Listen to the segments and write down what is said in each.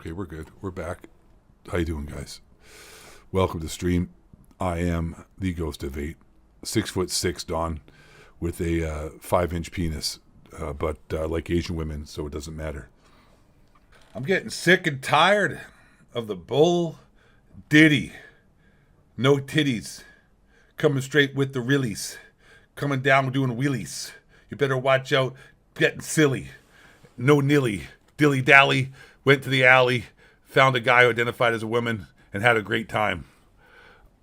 Okay, we're good. We're back. How you doing, guys? Welcome to the stream. I am the Ghost of 8, 6'6", Don, with a 5-inch penis, but like Asian women, so it doesn't matter. I'm getting sick and tired of the bull ditty. No titties. Coming straight with the reallys. Coming down doing wheelies. You better watch out getting silly. No nilly. Dilly dally. Went to the alley. Found a guy who identified as a woman and had a great time.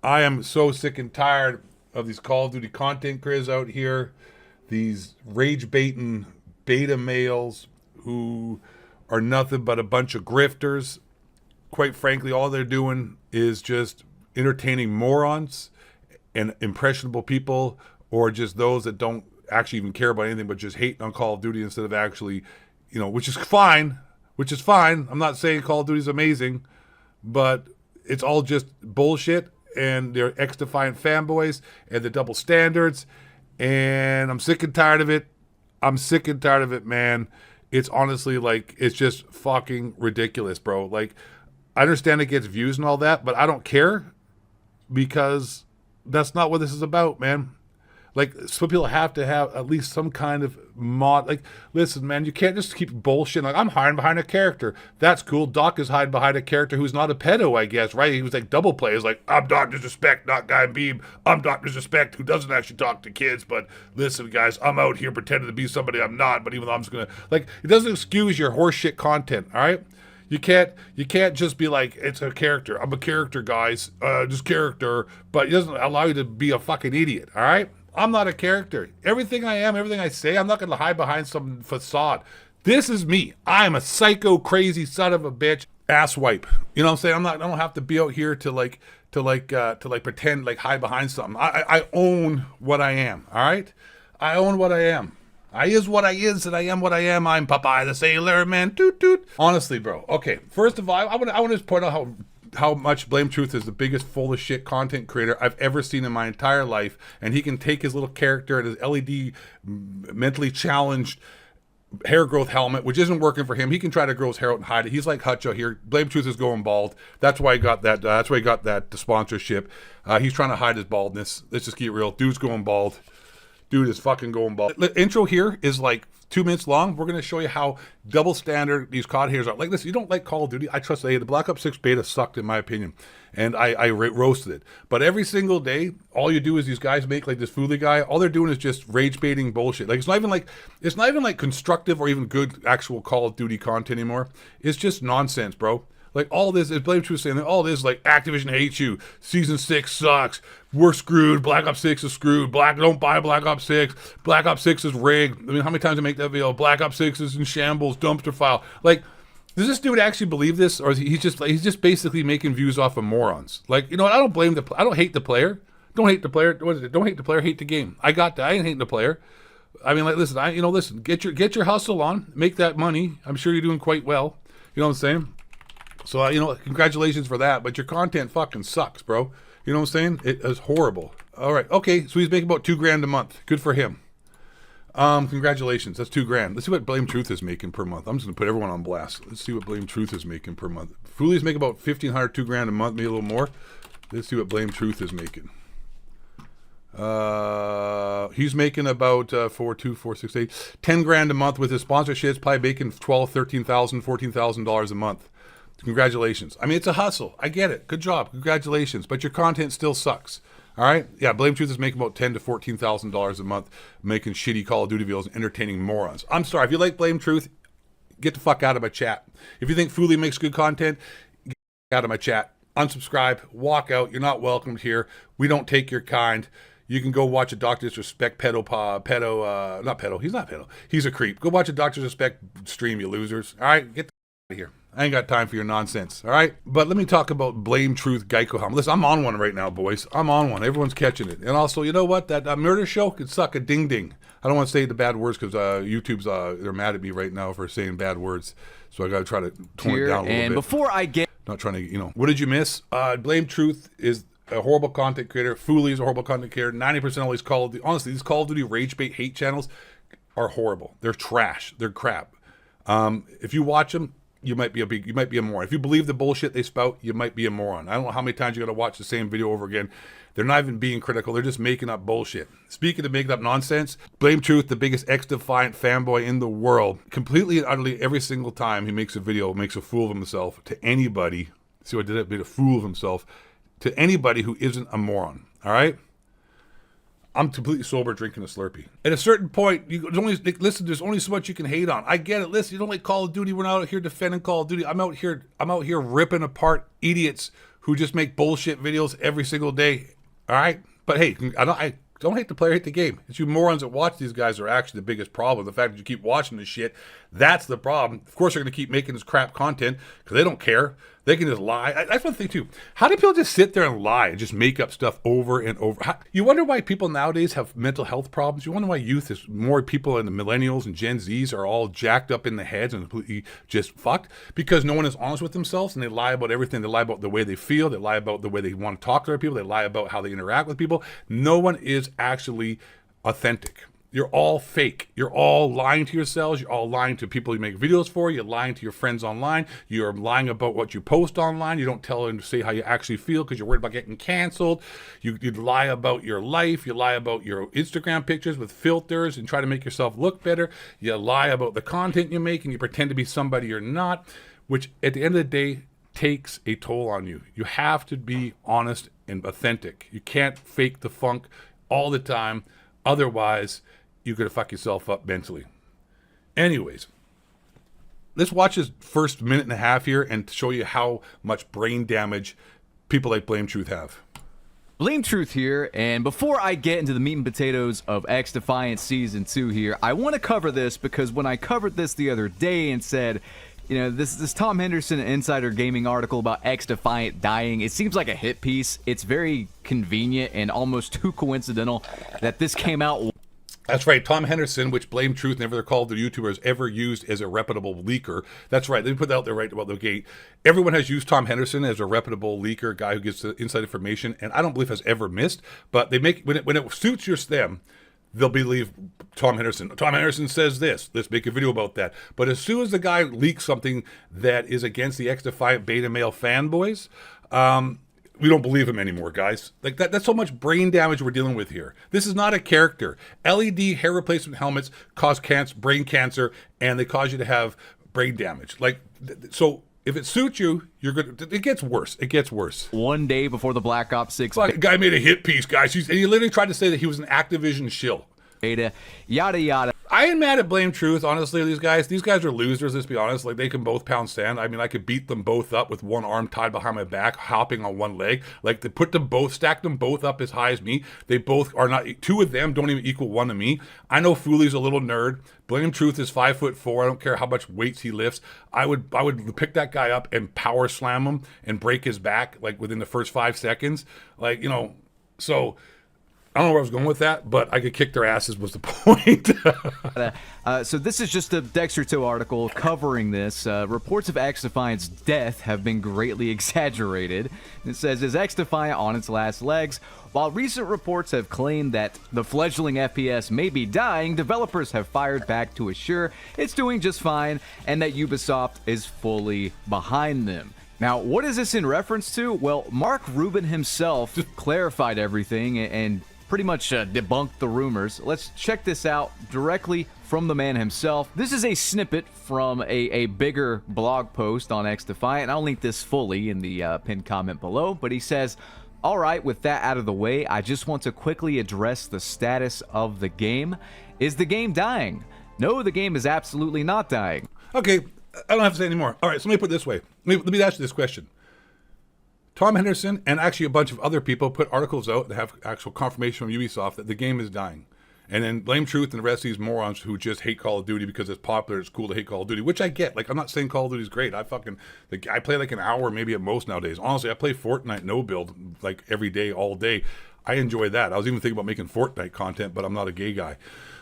I am so sick and tired of these Call of Duty content creators out here. These rage baiting beta males who are nothing but a bunch of grifters. Quite frankly, all they're doing is just entertaining morons and impressionable people, or just those that don't actually even care about anything but just hating on Call of Duty instead of actually, which is fine. I'm not saying Call of Duty is amazing, but it's all just bullshit, and they're X-Defiant fanboys, and the double standards, and I'm sick and tired of it. Man. It's honestly it's just fucking ridiculous, bro. Like, I understand it gets views and all that, but I don't care, because that's not what this is about, man. Like, some people have to have at least some kind of mod. Like, listen, man, you can't just keep bullshitting. Like, I'm hiding behind a character. That's cool. Doc is hiding behind a character who's not a pedo, I guess, right? He was like double play. He's like, I'm Dr. Disrespect, not Guy Beam. I'm Dr. Disrespect, who doesn't actually talk to kids. But listen, guys, I'm out here pretending to be somebody I'm not. But even though I'm just going to, it doesn't excuse your horseshit content, all right? You can't just be like, it's a character. I'm a character, guys. Just character. But it doesn't allow you to be a fucking idiot, all right? I'm not a character. Everything I am, everything I say, I'm not going to hide behind some facade. This is me. I am a psycho, crazy son of a bitch, asswipe. You know what I'm saying? I don't have to be out here to pretend, hide behind something. I own what I am. All right? I own what I am. I is what I is, and I am what I am. I'm Popeye the Sailor Man. Toot toot. Honestly, bro. Okay. First of all, I want to just point out how much Blame Truth is the biggest full of shit content creator I've ever seen in my entire life, and he can take his little character and his LED mentally challenged hair growth helmet, which isn't working for him. He can try to grow his hair out and hide it. He's like Hutcho here. Blame Truth is going bald. That's why he got that. That's why he got that sponsorship. He's trying to hide his baldness. Let's just get real. Dude's going bald. Dude is fucking going bald. The intro here is 2 minutes long. We're going to show you how double standard these COD haters are. Like, listen, you don't like Call of Duty. I trust the Black Ops 6 beta sucked, in my opinion. And I roasted it. But every single day, all you do is these guys make, this Fooly guy, all they're doing is just rage baiting bullshit. It's not even constructive or even good actual Call of Duty content anymore. It's just nonsense, bro. All this is Blame Truth saying all this Activision hates you. Season 6 sucks. We're screwed. Black Ops 6 is screwed. Don't buy Black Ops 6. Black Ops 6 is rigged. I mean, how many times I make that video? Black Ops 6 is in shambles. Dumpster file. Does this dude actually believe this, or is he's just basically making views off of morons? I don't blame I don't hate the player. Don't hate the player. What is it? Don't hate the player. Hate the game. I got that. I ain't hating the player. I mean, listen. Get your hustle on. Make that money. I'm sure you're doing quite well. You know what I'm saying? So, congratulations for that, but your content fucking sucks, bro. You know what I'm saying? It is horrible. All right. Okay. So he's making about $2,000 a month. Good for him. Congratulations. That's $2,000. Let's see what Blame Truth is making per month. I'm just going to put everyone on blast. Let's see what Blame Truth is making per month. Fooly's making about $1,500, $2,000 a month, maybe a little more. Let's see what Blame Truth is making. He's making about 10,000 a month with his sponsorships, probably making $12,000, $13,000, $14,000 a month. Congratulations. I mean, it's a hustle. I get it. Good job. Congratulations. But your content still sucks. All right? Yeah, Blame Truth is making about $10,000 to $14,000 a month making shitty Call of Duty videos and entertaining morons. I'm sorry. If you like Blame Truth, get the fuck out of my chat. If you think Fooly makes good content, get out of my chat. Unsubscribe. Walk out. You're not welcomed here. We don't take your kind. You can go watch a Dr. Disrespect not pedo. He's not pedo. He's a creep. Go watch a Dr. Disrespect stream, you losers. All right? Get the out of here. I ain't got time for your nonsense, all right? But let me talk about Blame Truth Geico helmet. Listen, I'm on one right now, boys. I'm on one. Everyone's catching it. And also, you know what? That murder show could suck a ding-ding. I don't want to say the bad words because YouTube's, they're mad at me right now for saying bad words. So I got to try to tone it down a little bit. And before I get... Not trying to, what did you miss? Blame Truth is a horrible content creator. Fooly is a horrible content creator. 90% of all these Call of Duty... Honestly, these Call of Duty rage bait hate channels are horrible. They're trash. They're crap. If you watch them... you might be a moron. If you believe the bullshit they spout, you might be a moron. I don't know how many times you got to watch the same video over again. They're not even being critical. They're just making up bullshit. Speaking of making up nonsense, Blame Truth, the biggest X-Defiant fanboy in the world, completely and utterly every single time he makes a video, makes a fool of himself to anybody. See what I did? Made a fool of himself to anybody who isn't a moron. All right? I'm completely sober drinking a Slurpee. At a certain point, there's only so much you can hate on. I get it. Listen, you don't like Call of Duty. We're not out here defending Call of Duty. I'm out here ripping apart idiots who just make bullshit videos every single day. All right? But hey, I don't hate the player, hate the game. It's you morons that watch these guys are actually the biggest problem. The fact that you keep watching this shit, that's the problem. Of course, they're going to keep making this crap content because they don't care. They can just lie. That's one thing, too. How do people just sit there and lie and just make up stuff over and over? You wonder why people nowadays have mental health problems? You wonder why youth is more people in the millennials and Gen Zs are all jacked up in the heads and completely just fucked? Because no one is honest with themselves and they lie about everything. They lie about the way they feel. They lie about the way they want to talk to other people. They lie about how they interact with people. No one is actually authentic. You're all fake. You're all lying to yourselves. You're all lying to people you make videos for. You're lying to your friends online. You're lying about what you post online. You don't tell them to say how you actually feel because you're worried about getting canceled. You lie about your life. You lie about your Instagram pictures with filters and try to make yourself look better. You lie about the content you make and you pretend to be somebody you're not, which at the end of the day takes a toll on you. You have to be honest and authentic. You can't fake the funk all the time. Otherwise, you're going to fuck yourself up mentally. Anyways, let's watch this first minute and a half here and show you how much brain damage people like Blame Truth have. Blame Truth here, and before I get into the meat and potatoes of X-Defiant Season 2 here, I want to cover this because when I covered this the other day and said, you know, this Tom Henderson Insider Gaming article about X-Defiant dying, it seems like a hit piece. It's very convenient and almost too coincidental that this came out. That's right. Tom Henderson, which Blame Truth, never called the YouTubers, ever used as a reputable leaker. That's right. They put that out there right about the gate. Everyone has used Tom Henderson as a reputable leaker, guy who gives the inside information, and I don't believe has ever missed. But they make when it suits them, they'll believe Tom Henderson. Tom Henderson says this. Let's make a video about that. But as soon as the guy leaks something that is against the X-Defiant beta male fanboys, we don't believe him anymore, guys. Like that's so much brain damage we're dealing with here. This is not a character. LED hair replacement helmets cause brain cancer, and they cause you to have brain damage. Like, so if it suits you, you're good. It gets worse. It gets worse. One day before the Black Ops 6 guy made a hit piece, guys. And he literally tried to say that he was an Activision shill. beta, yada yada. I ain't mad at Blame Truth, honestly, these guys. These guys are losers, let's be honest. Like, they can both pound sand. I mean, I could beat them both up with one arm tied behind my back, hopping on one leg. Like, they put them both, stack them both up as high as me. They both are not, two of them don't even equal one to me. I know Fooly's a little nerd. Blame Truth is 5'4". I don't care how much weights he lifts. I would pick that guy up and power slam him and break his back, like, within the first 5 seconds. Like, you know, so I don't know where I was going with that, but I could kick their asses was the point. So this is just a Dexter 2 article covering this. Reports of X-Defiant's death have been greatly exaggerated. It says, is X-Defiant on its last legs? While recent reports have claimed that the fledgling FPS may be dying, developers have fired back to assure it's doing just fine and that Ubisoft is fully behind them. Now, what is this in reference to? Well, Mark Rubin himself clarified everything and pretty much debunked the rumors. Let's check this out directly from the man himself. This is a snippet from a bigger blog post on X-Defiant. I'll link this fully in the pinned comment below, but he says, all right, with that out of the way, I just want to quickly address the status of the game. Is the game dying? No, the game is absolutely not dying. Okay, I don't have to say anymore. All right, so let me put it this way. Let me ask you this question. Tom Henderson and actually a bunch of other people put articles out that have actual confirmation from Ubisoft that the game is dying. And then Blame Truth and the rest of these morons who just hate Call of Duty because it's popular, it's cool to hate Call of Duty, which I get. Like, I'm not saying Call of Duty is great. I play like an hour maybe at most nowadays. Honestly, I play Fortnite no build like every day, all day. I enjoy that. I was even thinking about making Fortnite content, but I'm not a gay guy.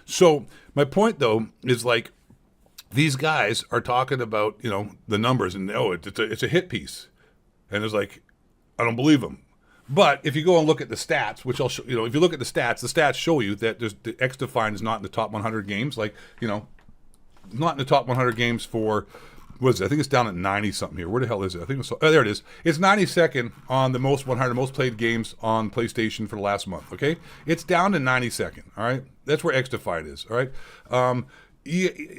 So my point, though, is like these guys are talking about, you know, the numbers and, oh, it's a hit piece. And it's like, I don't believe them. But if you go and look at the stats, which I'll show, you know, if you look at the stats show you that the X-Defiant is not in the top 100 games. Like, you know, not in the top 100 games for what is it? I think it's down at 90 something here. Where the hell is it? I think it's, there it is. It's 92nd on the most 100 most played games on PlayStation for the last month. Okay, it's down to 92nd. All right, that's where X Defiant is. All right,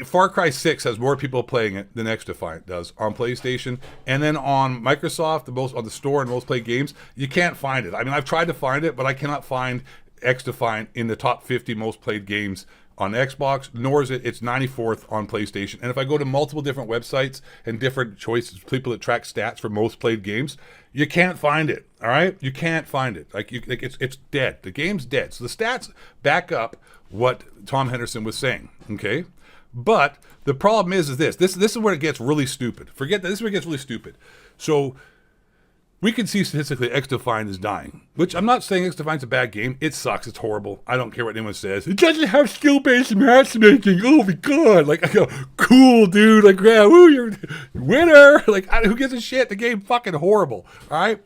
Far Cry 6 has more people playing it than X Defiant does on PlayStation, and then on Microsoft, on the store and most played games, you can't find it. I mean, I've tried to find it, but I cannot find X Defiant in the top 50 most played games on Xbox, nor is it's 94th on PlayStation. And if I go to multiple different websites and different choices, people that track stats for most played games, you can't find it. All right, you can't find it. It's dead. The game's dead. So the stats back up what Tom Henderson was saying. Okay, but the problem is this. This is where it gets really stupid. Forget that. This is where it gets really stupid. So we can see statistically X Defiant is dying, which I'm not saying X Defiant's a bad game. It sucks. It's horrible. I don't care what anyone says. It doesn't have skill-based matchmaking. Oh my God. Like, I go, cool, dude. Like, yeah, woo, you're winner. Like, who gives a shit? The game fucking horrible. All right.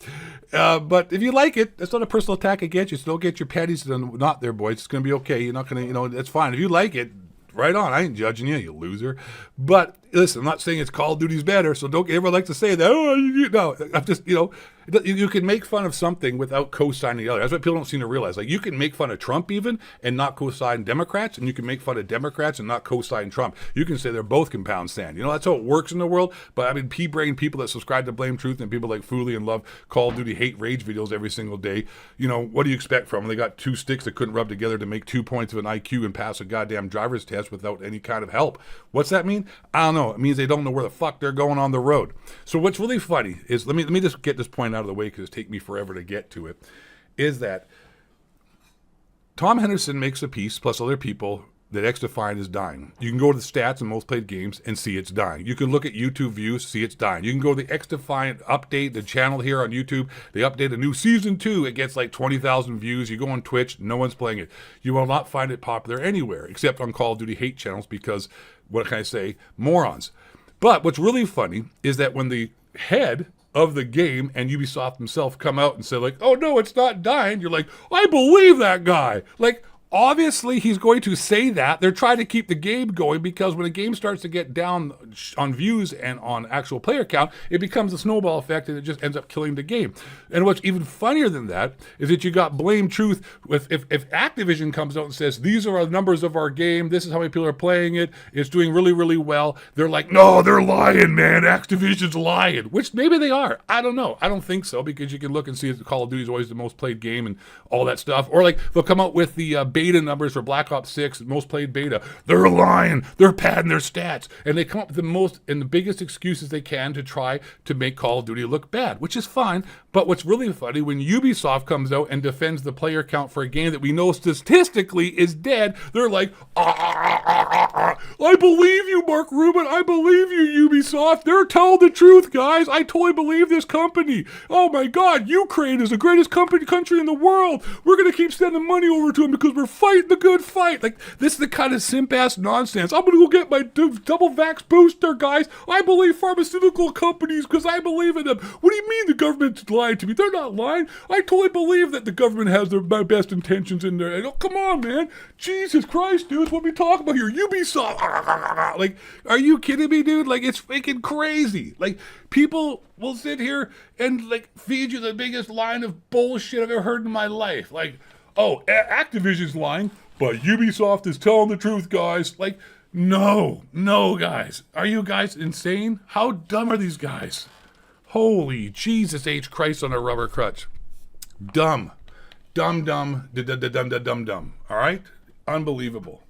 But if you like it, that's not a personal attack against you. So don't get your panties in a knot there, boys. It's going to be okay. You're not going to, that's fine. If you like it, right on. I ain't judging you, you loser. But listen, I'm not saying it's Call of Duty's better, so don't ever like to say that. Oh, no, I'm just, you can make fun of something without co-signing the other. That's what people don't seem to realize. Like, you can make fun of Trump even and not co-sign Democrats, and you can make fun of Democrats and not co-sign Trump. You can say they're both can pound sand. That's how it works in the world. But I mean, pea-brain people that subscribe to Blame Truth and people like Fooly and love Call of Duty hate rage videos every single day, what do you expect from them? They got two sticks that couldn't rub together to make 2 points of an IQ and pass a goddamn driver's test without any kind of help. What's that mean? I don't know. It means they don't know where the fuck they're going on the road. So what's really funny is, let me just get this point out of the way because it take me forever to get to it, is that Tom Henderson makes a piece, plus other people, that X Defiant is dying. You can go to the stats in most played games and see it's dying. You can look at YouTube views, see it's dying. You can go to the X Defiant update, the channel here on YouTube. They update a new season 2. It gets like 20,000 views. You go on Twitch, no one's playing it. You will not find it popular anywhere except on Call of Duty hate channels because, what can I say, morons. But what's really funny is that when the head of the game and Ubisoft himself come out and say like, oh no, it's not dying, you're like, I believe that guy. Like, obviously he's going to say that. They're trying to keep the game going because when a game starts to get down on views and on actual player count, it becomes a snowball effect and it just ends up killing the game. And what's even funnier than that is that you got Blame Truth. If Activision comes out and says, these are the numbers of our game, this is how many people are playing it, it's doing really, really well, they're like, no, they're lying, man. Activision's lying. Which maybe they are. I don't know. I don't think so, because you can look and see that Call of Duty is always the most played game and all that stuff. Or like they'll come out with the beta numbers for Black Ops 6, most played beta. They're lying. They're padding their stats. And they come up with the most and the biggest excuses they can to try to make Call of Duty look bad, which is fine. But what's really funny, when Ubisoft comes out and defends the player count for a game that we know statistically is dead, they're like, I believe you, Mark Rubin. I believe you, Ubisoft. They're telling the truth, guys. I totally believe this company. Oh my God, Ukraine is the greatest country in the world. We're going to keep sending money over to them because we're fighting the good fight. Like, this is the kind of simp-ass nonsense. I'm going to go get my double vax booster, guys. I believe pharmaceutical companies because I believe in them. What do you mean the government's lying to me? They're not lying. I totally believe that the government has my best intentions in there. Oh, come on, man. Jesus Christ, dude. What are we talking about here? Ubisoft. Like, are you kidding me, dude? Like, it's freaking crazy. Like, people will sit here and, like, feed you the biggest line of bullshit I've ever heard in my life. Like, oh, Activision's lying, but Ubisoft is telling the truth, guys. Like, no, guys. Are you guys insane? How dumb are these guys? Holy Jesus H. Christ on a rubber crutch. Dumb. Dumb. All right? Unbelievable.